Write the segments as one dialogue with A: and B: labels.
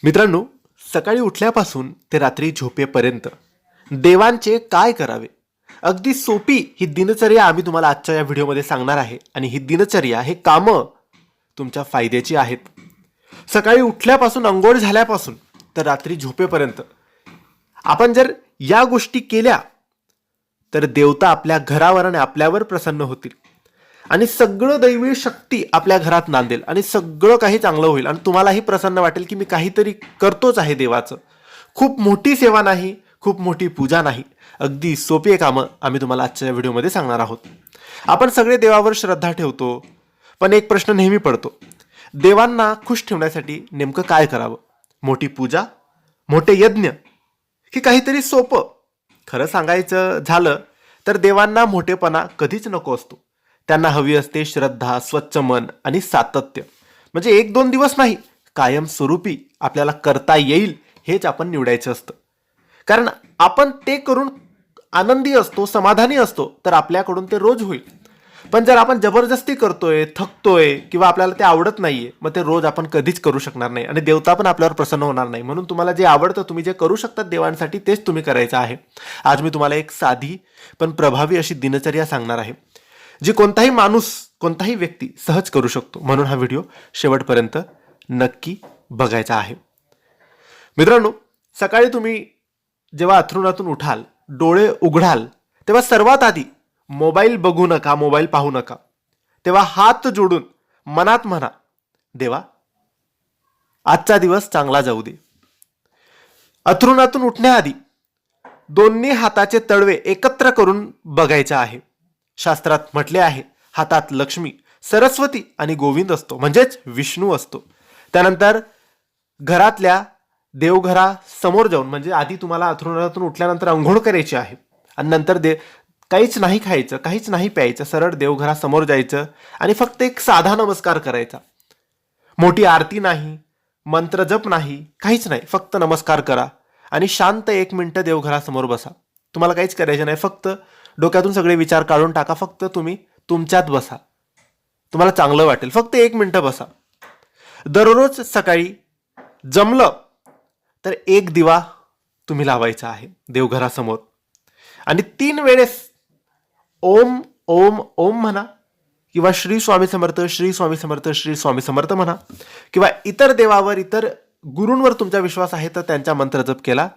A: मित्रांनो, सकाळी उठल्यापासून ते रात्री झोपेपर्यंत देवांचे काय करावे, अगदी सोपी ही दिनचर्या आम्ही तुम्हाला आजच्या या व्हिडिओमध्ये सांगणार आहे. आणि ही दिनचर्या, हे कामं तुमच्या फायद्याची आहेत. सकाळी उठल्यापासून, अंघोळ झाल्यापासून तर रात्री झोपेपर्यंत आपण जर या गोष्टी केल्या तर देवता आपल्या घरावर आणि आपल्यावर प्रसन्न होतील आणि सगळं दैवी शक्ती आपल्या घरात नांदेल आणि सगळं काही चांगलं होईल. आणि तुम्हालाही प्रसन्न वाटेल की मी काहीतरी करतोच आहे देवाचं. खूप मोठी सेवा नाही, खूप मोठी पूजा नाही, अगदी सोपी कामं आम्ही तुम्हाला आजच्या व्हिडिओमध्ये सांगणार आहोत. आपण सगळे देवावर श्रद्धा ठेवतो, पण एक प्रश्न नेहमी पडतो, देवांना खुश ठेवण्यासाठी नेमकं काय करावं? मोठी पूजा, मोठे यज्ञ, की काहीतरी सोपं? खरं सांगायचं झालं तर देवांना मोठेपणा कधीच नको असतो. त्यांना हवी असते श्रद्धा, स्वच्छ मन आणि सातत्य. म्हणजे एक दोन दिवस नाही, कायमस्वरूपी आपल्याला करता येईल हेच आपण निवडायचं असतं. कारण आपण ते करून आनंदी असतो, समाधानी असतो, तर आपल्याकडून ते रोज होईल. पण जर आपण जबरदस्ती करतोय, थकतोय किंवा आपल्याला ते आवडत नाहीये, मग ते रोज आपण कधीच करू शकणार नाही आणि देवता पण आपल्यावर प्रसन्न होणार नाही. म्हणून तुम्हाला जे आवडतं, तुम्ही जे करू शकता देवांसाठी, तेच तुम्ही करायचं आहे. आज मी तुम्हाला एक साधी पण प्रभावी अशी दिनचर्या सांगणार आहे, जी कोणताही माणूस, कोणताही व्यक्ती सहज करू शकतो. म्हणून हा व्हिडिओ शेवटपर्यंत नक्की बघायचा आहे. मित्रांनो, सकाळी तुम्ही जेव्हा अंथरुणातून उठाल, डोळे उघडाल, तेव्हा सर्वात आधी मोबाईल बघू नका, मोबाईल पाहू नका. तेव्हा हात जोडून मनात म्हणा, देवा आजचा दिवस चांगला जाऊ दे. अंथरुणातून उठण्याआधी दोन्ही हाताचे तळवे एकत्र करून बघायचे आहे. शास्त्रात म्हटले आहे, हातात लक्ष्मी, सरस्वती आणि गोविंद असतो, म्हणजेच विष्णू असतो. त्यानंतर घरातल्या देवघरासमोर जाऊन, म्हणजे आधी तुम्हाला अंथरुणातून उठल्यानंतर अंघोळ करायची आहे आणि नंतर काहीच नाही खायचं, काहीच नाही प्यायचं, सरळ देवघरासमोर जायचं आणि फक्त एक साधा नमस्कार करायचा. मोठी आरती नाही, मंत्रजप नाही, काहीच नाही, फक्त नमस्कार करा आणि शांत 1 मिनिटं देवघरासमोर बसा. तुम्हाला काहीच करायचं नाही, फक्त डोक्यातून सगळे विचार काढून टाका. फक्त तुम्ही तुमच्यात बसा, तुम्हाला चांगलं वाटेल. फक्त 1 मिनिटं बसा. दररोज सकाळी जमलं तर 1 दिवा तुम्ही लावायचा आहे देवघरासमोर आणि 3 वेळेस ओम ओम ओम म्हणा किंवा श्री स्वामी समर्थ, श्री स्वामी समर्थ, श्री स्वामी समर्थ म्हणा किंवा इतर देवावर, इतर गुरूंवर तुमचा विश्वास आहे तर त्यांचा मंत्र जप केला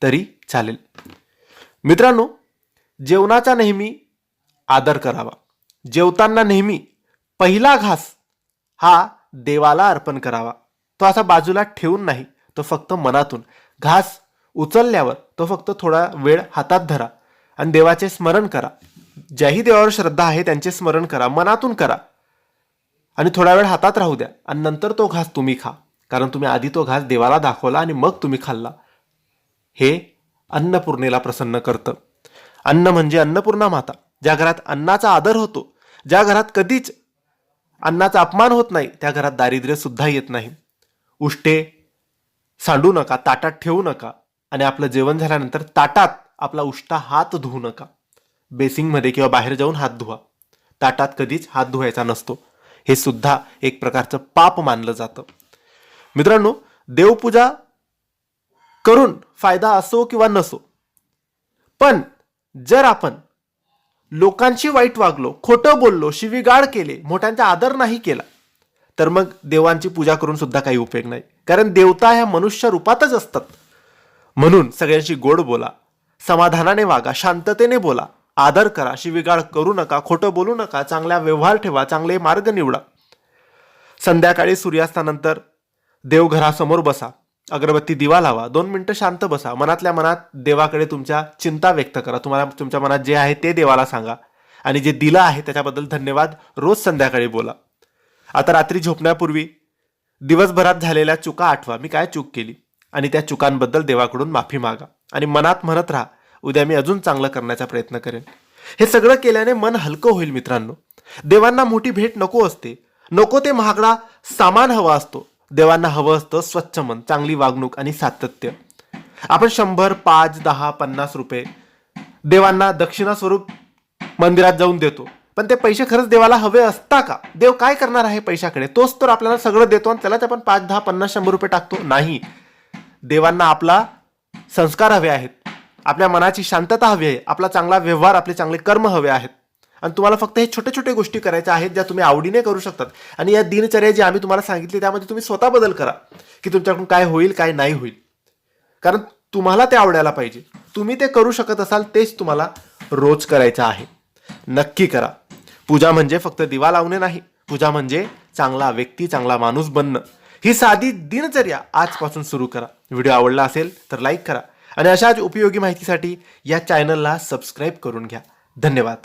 A: तरी चालेल. मित्रांनो, जेवणाचा नेहमी आदर करावा. जेवताना नेहमी पहिला घास हा देवाला अर्पण करावा. तो असा बाजूला ठेवून नाही, तो फक्त मनातून. घास उचलल्यावर तो फक्त थोडा वेळ हातात धरा आणि देवाचे स्मरण करा. ज्याही देवावर श्रद्धा आहे त्यांचे स्मरण करा, मनातून करा आणि थोडा वेळ हातात राहू द्या आणि नंतर तो घास तुम्ही खा. कारण तुम्ही आधी तो घास देवाला दाखवला आणि मग तुम्ही खाल्ला. हे अन्नपूर्णेला प्रसन्न करतं. अन्न म्हणजे अन्नपूर्णा माता. ज्या घरात अन्नाचा आदर होतो, ज्या घरात कधीच अन्नाचा अपमान होत नाही, त्या घरात दारिद्र्य सुद्धा येत नाही. उष्टे सांडू नका, ताटात ठेवू नका आणि आपलं जेवण झाल्यानंतर ताटात आपला उष्टा हात धुवू नका. बेसिंगमध्ये किंवा बाहेर जाऊन हात धुवा. ताटात कधीच हात धुवायचा नसतो. हे सुद्धा एक प्रकारचं पाप मानलं जातं. मित्रांनो, देवपूजा करून फायदा असो किंवा नसो, पण जर आपण लोकांशी वाईट वागलो, खोटं बोललो, शिवीगाळ केले, मोठ्यांचा आदर नाही केला, तर मग देवांची पूजा करून सुद्धा काही उपयोग नाही. कारण देवता ह्या मनुष्य रूपातच असतात. म्हणून सगळ्यांशी गोड बोला, समाधानाने वागा, शांततेने बोला, आदर करा, शिवीगाळ करू नका, खोटं बोलू नका, चांगला व्यवहार ठेवा, चांगले मार्ग निवडा. संध्याकाळी सूर्यास्तानंतर देवघरासमोर बसा, अगरबत्ती दिवा लावा, 2 मिनिटं शांत बसा. मनातल्या मनात देवाकडे तुमच्या चिंता व्यक्त करा. तुम्हाला तुमच्या मनात जे आहे ते देवाला सांगा आणि जे दिलं आहे त्याच्याबद्दल धन्यवाद रोज संध्याकाळी बोला. आता रात्री झोपण्यापूर्वी दिवसभरात झालेल्या चुका आठवा. मी काय चूक केली आणि त्या चुकांबद्दल देवाकडून माफी मागा आणि मनात म्हणत राहा, उद्या मी अजून चांगलं करण्याचा प्रयत्न करेन. हे सगळं केल्याने मन हलकं होईल. मित्रांनो, देवांना मोठी भेट नको असते, नको ते महागडा सामान हवा असतो. देवांना हवं असतं स्वच्छ मन, चांगली वागणूक आणि सातत्य. आपण 100, 5, 10, 50 रुपये देवांना दक्षिणा स्वरूप मंदिरात जाऊन देतो, पण ते पैसे खरंच देवाला हवे असता का? देव काय करणार आहे पैशाकडे? तोच तर आपल्याला सगळं देतो आणि त्यालाच आपण 5, 10, 50, 100 रुपये टाकतो. नाही, देवांना आपला संस्कार हवे आहेत, आपल्या मनाची शांतता हवी आहे, आपला चांगला व्यवहार, आपले चांगले कर्म हवे आहेत. आणि तुम्हाला फक्त हे छोटे छोटे गोष्टी करायच्या आहेत ज्या तुम्ही आवडीने करू शकतात. आणि या दिनचर्या जी आम्ही तुम्हाला सांगितली त्यामध्ये तुम्ही स्वतः बदल करा की तुमच्याकडून काय होईल काय नाही होईल. कारण तुम्हाला ते आवडायला पाहिजे. तुम्ही ते करू शकत असाल तेच तुम्हाला रोज करायचं आहे. नक्की करा. पूजा म्हणजे फक्त दिवा लावणे नाही, पूजा म्हणजे चांगला व्यक्ती, चांगला माणूस बनणं. ही साधी दिनचर्या आजपासून सुरू करा. व्हिडिओ आवडला असेल तर लाईक करा आणि अशाच उपयोगी माहितीसाठी या चॅनलला सबस्क्राईब करून घ्या. धन्यवाद.